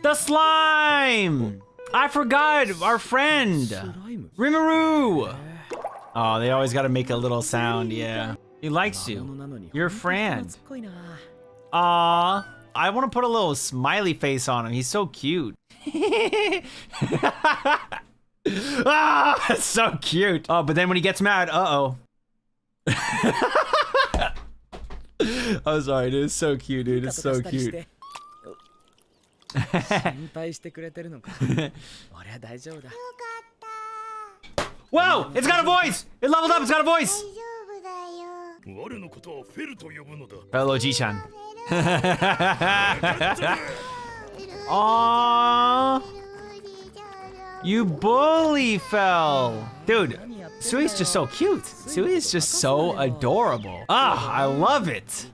The slime! I forgot our friend. Rimuru! Oh, they always gotta make a little sound, yeah. He likes you. You're a friend. Aww. I wanna put a little smiley face on him. He's so cute. Ah, that's so cute. Oh, but then when he gets mad, uh-oh. I'm sorry, dude. It's so cute, dude. It's so cute. Whoa! It's got a voice! It leveled up, it's got a voice! Hello, Ji-chan. Aww. You bully fell. Dude, Sui's just so cute. Sui is just so adorable. Ah, I love it.